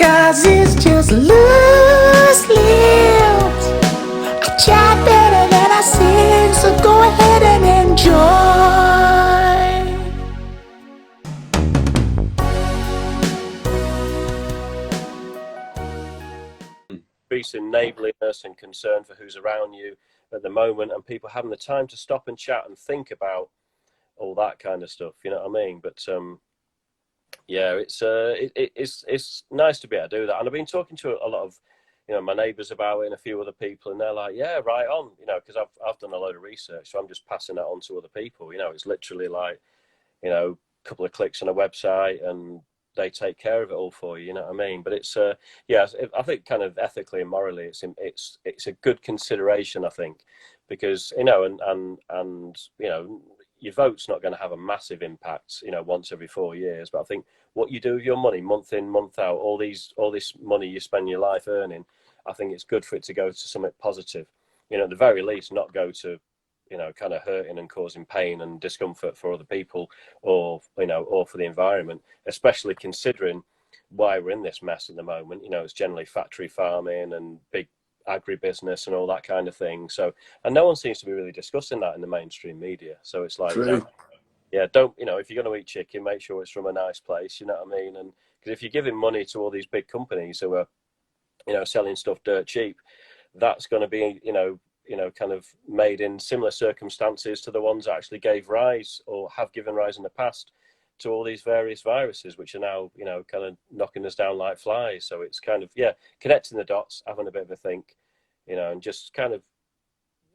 'Cause it's just loose lips. I chat better than I sing, so go ahead and enjoy. Increasing neighbourliness and concern for who's around you at the moment, and people having the time to stop and chat and think about all that kind of stuff. You know what I mean? But yeah, it's nice to be able to do that. And I've been talking to a lot of my neighbours about it and a few other people, and they're like, yeah, right on. Because I've done a load of research, so I'm just passing that on to other people. It's literally like a couple of clicks on a website and they take care of it all for you. You know what I mean? But it's yeah, I think kind of ethically and morally, it's a good consideration. I think because and your vote's not going to have a massive impact, once every 4 years. But I think what you do with your money, month in, month out, all this money you spend your life earning, I think it's good for it to go to something positive. At the very least, not go to kind of hurting and causing pain and discomfort for other people or for the environment, especially considering why we're in this mess at the moment. It's generally factory farming and big agribusiness and all that kind of thing. So, and no one seems to be really discussing that in the mainstream media. So it's like, yeah, don't, if you're going to eat chicken, make sure it's from a nice place, you know what I mean? And because if you're giving money to all these big companies who are, selling stuff dirt cheap, that's going to be, kind of made in similar circumstances to the ones that actually gave rise or have given rise in the past to all these various viruses, which are now, kind of knocking us down like flies. So it's kind of, yeah, connecting the dots, having a bit of a think, and just kind of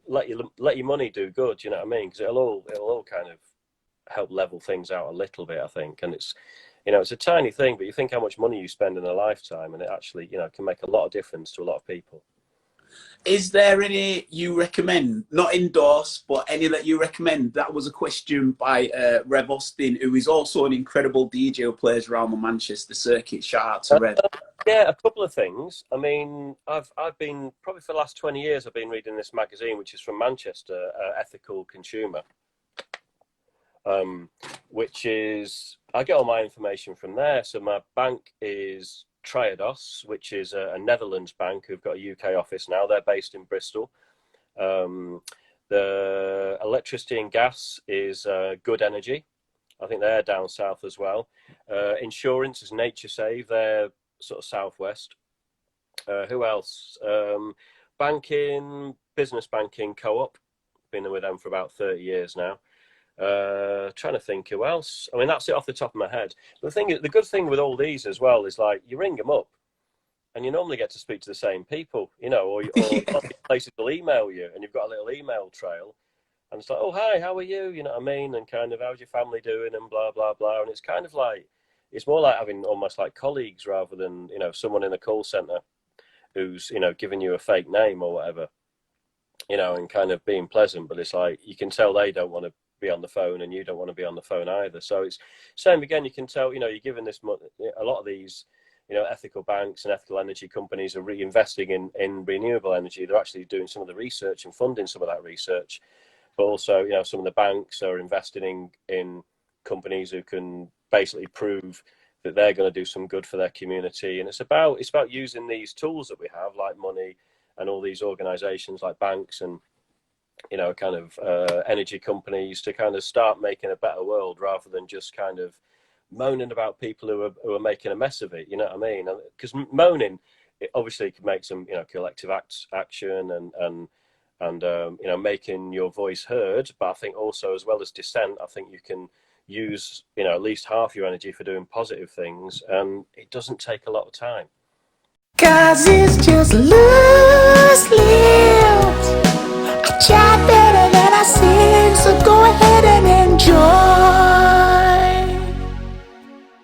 let your money do good, you know what I mean? Because it'll all kind of help level things out a little bit, I think. And it's, it's a tiny thing, but you think how much money you spend in a lifetime, and it actually, can make a lot of difference to a lot of people. Is there any you recommend, not endorse, but any that you recommend? That was a question by Rev Austin, who is also an incredible DJ who plays around the Manchester circuit. Shout out to Rev. Yeah, a couple of things. I mean, I've been, probably for the last 20 years, I've been reading this magazine, which is from Manchester, Ethical Consumer, which is, I get all my information from there. So my bank is Triodos, which is a Netherlands bank who've got a UK office now. They're based in Bristol. The electricity and gas is Good Energy. I think they're down south as well. Insurance is Nature Save. They're sort of southwest. Who else? Banking, business banking, Co-op. Been with them for about 30 years now. Trying to think who else. I mean, that's it off the top of my head. But the good thing with all these as well is, like, you ring them up and you normally get to speak to the same people, or places will email you and you've got a little email trail, and it's like, oh, hi, how are you? You know what I mean? And kind of, how's your family doing? And blah, blah, blah. And it's kind of like, it's more like having almost like colleagues rather than, someone in a call center who's, giving you a fake name or whatever, and kind of being pleasant. But it's like, you can tell they don't want to be on the phone and you don't want to be on the phone either. So it's same again, you can tell, you're giving this money. A lot of these, ethical banks and ethical energy companies are reinvesting in renewable energy. They're actually doing some of the research and funding some of that research. But also, some of the banks are investing in companies who can basically prove that they're going to do some good for their community. And it's about using these tools that we have, like money, and all these organizations like banks and kind of energy companies, to kind of start making a better world rather than just kind of moaning about people who are making a mess of it. You know what I mean? Because moaning, it obviously can make some collective action and making your voice heard. But I think also, as well as dissent, I think you can use at least half your energy for doing positive things, and it doesn't take a lot of time. 'Cause it's just loose lips.